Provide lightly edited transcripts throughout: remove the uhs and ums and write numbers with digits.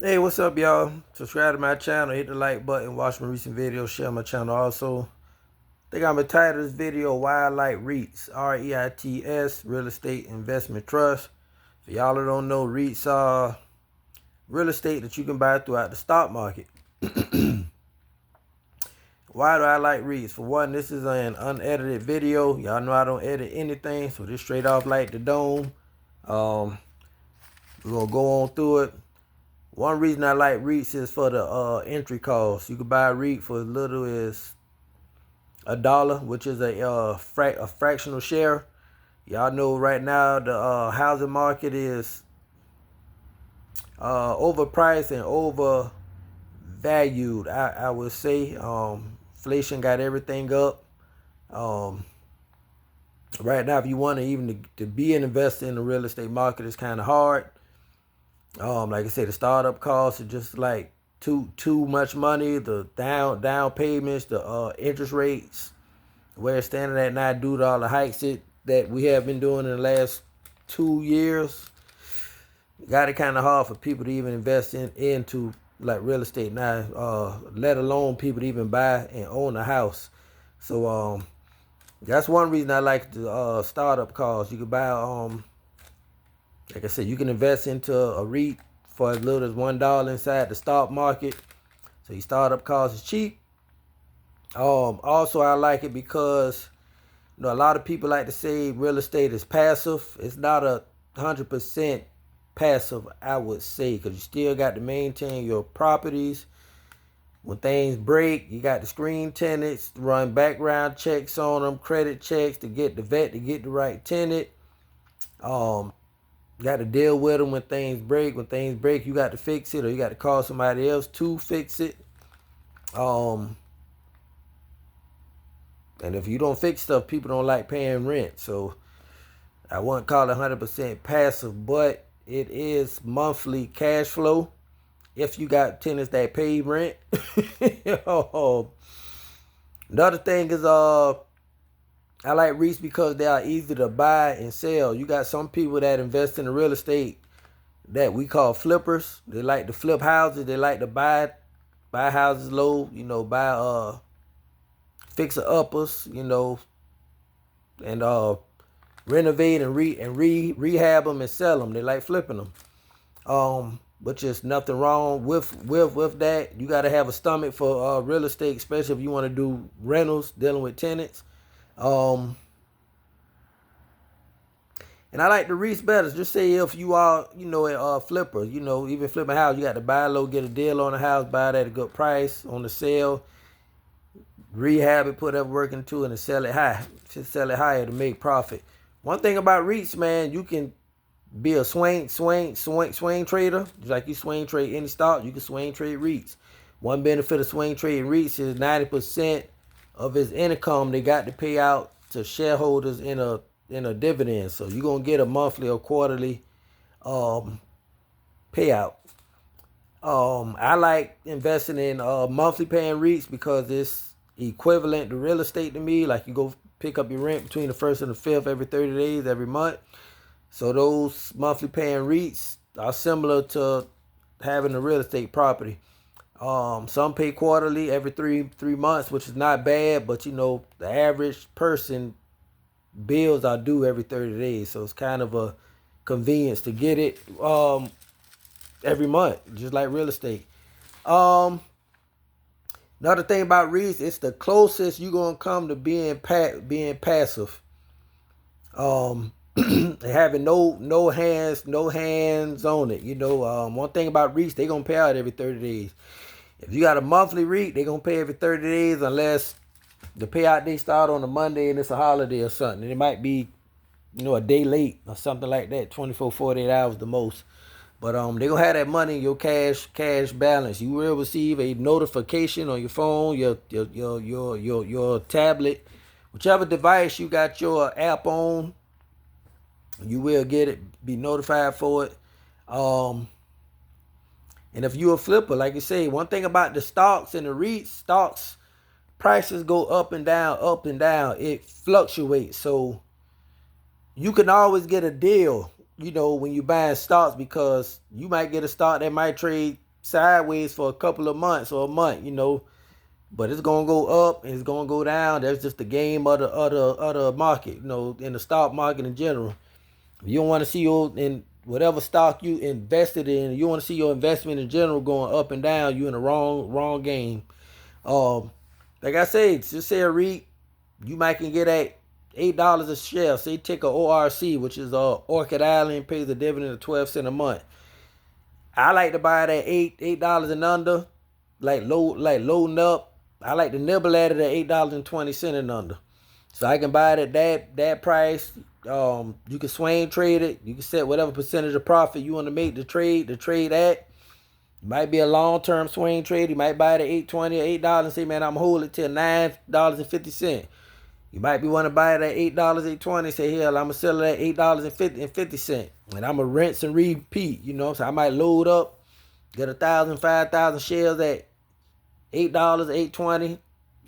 Hey, what's up, y'all? Subscribe to my channel, hit the like button, watch my recent videos, share my channel also. I think I'm gonna title this video Why I Like Reits, R-E-I-T-S, Real Estate Investment Trust. For y'all that don't know, Reits are real estate that you can buy throughout the stock market. Why do I like Reits? For one, this is an unedited video. Y'all know I don't edit anything, so this straight off like the dome. We're gonna go on through it. One reason I like REITs is for the entry cost. You can buy a REIT for as little as $1, which is a fractional share. Y'all know right now the housing market is overpriced and overvalued. I would say inflation got everything up. Right now, if you want to even to be an investor in the real estate market, it's kind of hard. Like I said, the startup costs are just like too much money. The down payments, the interest rates, where it's standing at now due to all the hikes that we have been doing in the last 2 years, got it kind of hard for people to even invest into like real estate now. Let alone people to even buy and own a house. So that's one reason I like the startup costs. You could buy like I said, you can invest into a REIT for as little as $1 inside the stock market. So your startup cost is cheap. Also, I like it because a lot of people like to say real estate is passive. It's not 100% passive, I would say, because you still got to maintain your properties. When things break, you got the screen tenants, run background checks on them, credit checks to get the vet to get the right tenant. You got to deal with them when things break. When things break, you got to fix it, or you got to call somebody else to fix it. And if you don't fix stuff, people don't like paying rent. So I wouldn't call it 100% passive, but it is monthly cash flow if you got tenants that pay rent. Another thing is I like REITs because they are easy to buy and sell. You got some people that invest in the real estate that we call flippers. They like to flip houses. They like to buy houses low, buy fixer uppers, and renovate and rehab them and sell them. They like flipping them. But just nothing wrong with that. You got to have a stomach for real estate, especially if you want to do rentals, dealing with tenants. And I like the REITs better. Just say if you are, a flipper, even flipping a house, you got to buy low, get a deal on the house, buy it at a good price on the sale, rehab it, put up work into it, and sell it high. Just sell it higher to make profit. One thing about REITs, man, you can be a swing trader. Just like you swing trade any stock, you can swing trade REITs. One benefit of swing trading REITs is 90% of its income they got to pay out to shareholders in a dividend. So you're gonna get a monthly or quarterly payout. I like investing in monthly paying REITs because it's equivalent to real estate to me. Like you go pick up your rent between the 1st and the 5th every 30 days, every month. So those monthly paying REITs are similar to having a real estate property. Some pay quarterly every three months, which is not bad, but the average person bills are due every 30 days. So it's kind of a convenience to get it every month, just like real estate. Another thing about REITs, it's the closest you're gonna come to being passive. Having no hands on it. One thing about REITs, they gonna pay out every 30 days. If you got a monthly REIT, they gonna pay every 30 days unless the payout they start on a Monday and it's a holiday or something. And it might be, a day late or something like that, 24, 48 hours the most. But they gonna have that money in your cash balance. You will receive a notification on your phone, your tablet, whichever device you got your app on. You will get it, be notified for it. And if you're a flipper, like you say, one thing about the stocks and the REITs, stocks prices go up and down, up and down. It fluctuates. So you can always get a deal, when you buying stocks, because you might get a stock that might trade sideways for a couple of months or a month, but it's gonna go up and it's gonna go down. That's just the game of the market, in the stock market in general. You don't want to see in whatever stock you invested in. You want to see your investment in general going up and down. You in the wrong game. Um, like I said, just say a REIT, you might can get at $8 a share. Say take a ORC, which is Orchid Island, pays a dividend of 12 cents a month. I like to buy it at $8 and under, like loading up. I like to nibble at it at $8.20 and under. So I can buy it at that price. You can swing trade it. You can set whatever percentage of profit you want to make the trade at. It might be a long-term swing trade. You might buy it at $8.20 or $8 and say, man, I'm gonna hold it till $9.50. You might be want to buy it at $8, $8.20. Say, hell, I'm gonna sell it at $8.50, and I'm gonna rinse and repeat. So I might load up, get 1,000, 5,000 shares at $8, $8.20,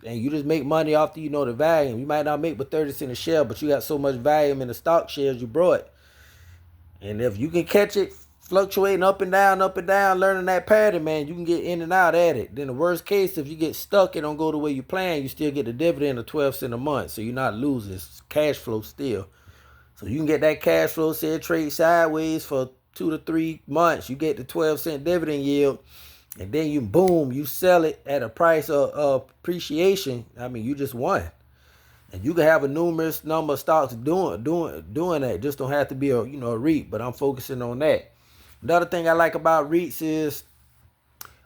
and you just make money off the value. You might not make but 30 cents a share, but you got so much value in the stock shares you brought. And if you can catch it fluctuating up and down, learning that pattern, man, you can get in and out at it. Then the worst case, if you get stuck and don't go the way you plan, you still get the dividend of 12 cents a month. So you're not losing. It's cash flow still. So you can get that cash flow, say it trade sideways for 2 to 3 months. You get the 12-cent dividend yield. And then you sell it at a price of appreciation. I mean, you just won. And you can have a numerous number of stocks doing that. Just don't have to be a REIT, but I'm focusing on that. Another thing I like about REITs is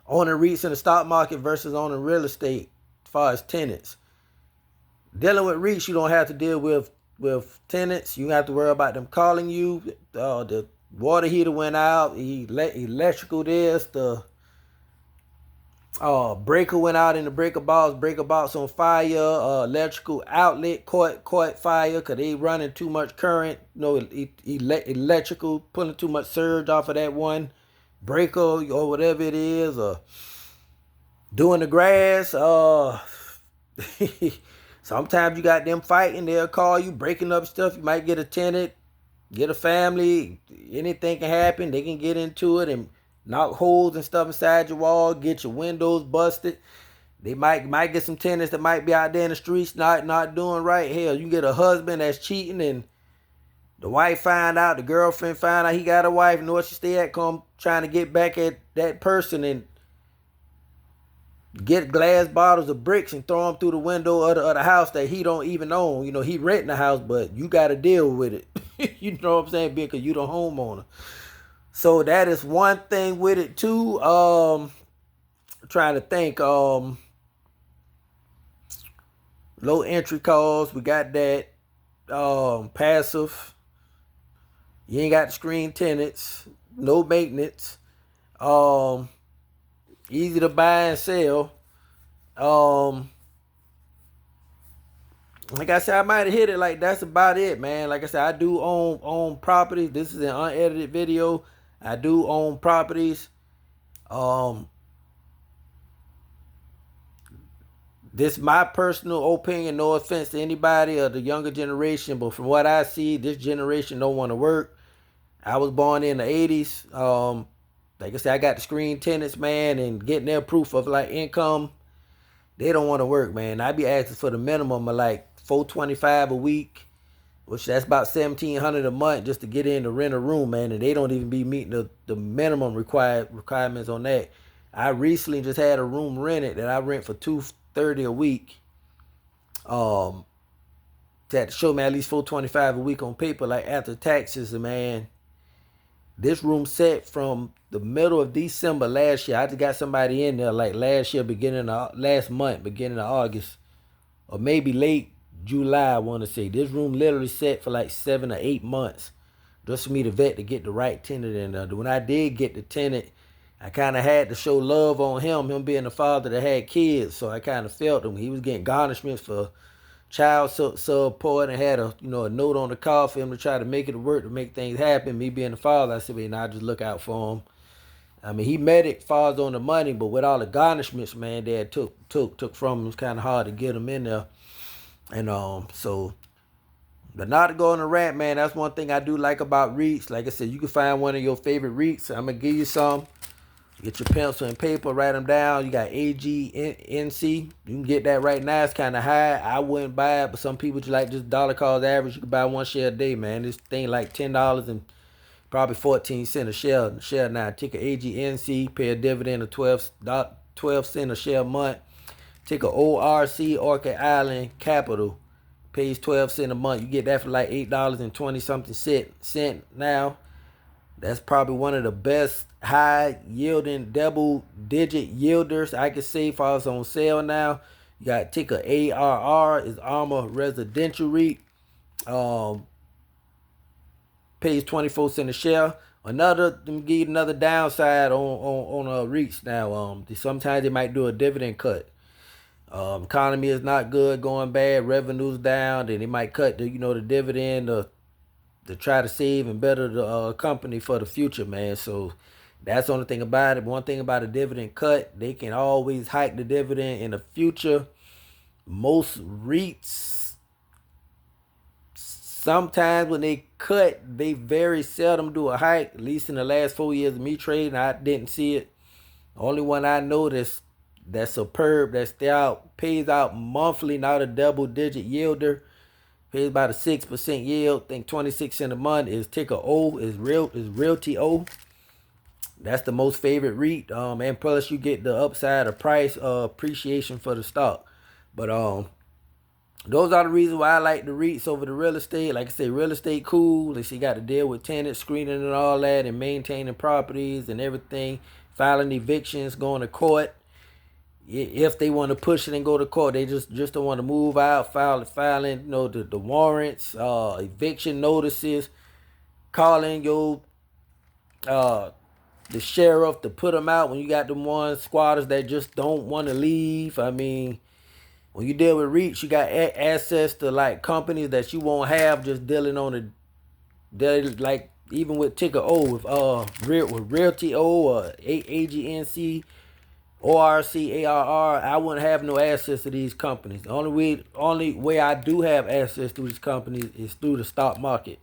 owning REITs in the stock market versus owning real estate as far as tenants. Dealing with REITs, you don't have to deal with tenants. You don't have to worry about them calling you. The water heater went out. Electrical this. The breaker went out in the breaker box on fire. Electrical outlet caught fire because they running too much current. Electrical pulling too much surge off of that one breaker or whatever it is. Doing the grass. Sometimes you got them fighting. They'll call you, breaking up stuff. You might get a tenant, get a family. Anything can happen. They can get into it and knock holes and stuff inside your wall, get your windows busted. They might get some tenants that might be out there in the streets not doing right. Hell, you get a husband that's cheating and the wife find out, the girlfriend find out he got a wife, know what she stay at, come trying to get back at that person and get glass bottles of bricks and throw them through the window of the house that he don't even own. He renting the house, but you got to deal with it. You know what I'm saying? Because you the homeowner. So that is one thing with it too. Trying to think. Low entry costs. We got that. Passive. You ain't got the screen tenants. No maintenance. Easy to buy and sell. Like I said, I might have hit it. Like that's about it, man. Like I said, I do own properties. This is an unedited video. I do own properties. This is my personal opinion. No offense to anybody of the younger generation, but from what I see, this generation don't want to work. I was born in the 80s. Like I said, I got the screen tenants, man, and getting their proof of like income. They don't want to work, man. I be asking for the minimum of like $425 a week, which that's about $1,700 a month just to get in to rent a room, man. And they don't even be meeting the minimum requirements on that. I recently just had a room rented that I rent for $230 a week. To have to show me at least $425 a week on paper, like after taxes, man. This room set from the middle of December last year. I just got somebody in there like last month, beginning of August, or maybe late July, I want to say. This room literally set for like 7 or 8 months just for me to vet to get the right tenant in there. When I did get the tenant, I kind of had to show love on him being the father that had kids. So I kind of felt him. He was getting garnishments for child support and had a note on the car for him to try to make it work, to make things happen. Me being the father, I said, man, I just look out for him. I mean, he met it far as on the money, but with all the garnishments, man, Dad took from him. It was kind of hard to get him in there. And but not to go on a rant, man, that's one thing I do like about REITs. Like I said, you can find one of your favorite REITs. I'm going to give you some. Get your pencil and paper, write them down. You got AGNC. You can get that right now. It's kind of high. I wouldn't buy it, but some people just like just dollar cost average. You can buy one share a day, man. This thing like $10 and probably 14 cents a share now. Ticker AGNC. Pay a dividend of 12 cents a share a month. Ticker ORC, Orchid Island Capital. Pays 12 cents a month. You get that for like $8 and 20 something cent now. That's probably one of the best high yielding double digit yielders I could say for us on sale now. You got ticker ARR is Armor Residential REIT. Pays 24 cents a share. Let me give you another downside on REITs now. Sometimes they might do a dividend cut. Economy is not good, going bad, revenue's down, then they might cut the dividend to try to save and better the company for the future, man. So that's the only thing about it. One thing about a dividend cut, they can always hike the dividend in the future. Most REITs, sometimes when they cut, they very seldom do a hike. At least in the last 4 years of me trading, I didn't see it. The only one I noticed that's superb, pays out monthly, not a double digit yielder. Pays about a 6% yield. I think 26 cents a month is ticker O, is Realty O. That's the most favorite REIT. And plus you get the upside of price appreciation for the stock. But those are the reasons why I like the REITs over the real estate. Like I say, real estate cool. They got to deal with tenants, screening and all that, and maintaining properties and everything. Filing evictions, going to court. If they want to push it and go to court, they just don't want to move out, filing, the warrants, eviction notices, calling the sheriff to put them out when you got them squatters that just don't want to leave. I mean, when you deal with REITs, you got access to like companies that you won't have just dealing on like even with ticker O, with Realty O or AGNC. ORC, ARR, I wouldn't have no access to these companies. The only way I do have access to these companies is through the stock market.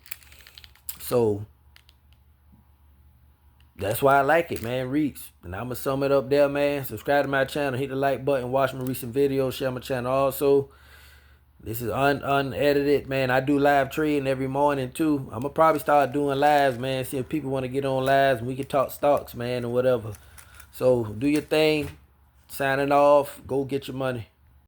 So that's why I like it, man. REITs. And I'm going to sum it up there, man. Subscribe to my channel, hit the like button, watch my recent videos, share my channel also. This is unedited, man. I do live trading every morning too. I'm going to probably start doing lives, man. See if people want to get on lives and we can talk stocks, man, or whatever. So do your thing. Signing off. Go get your money.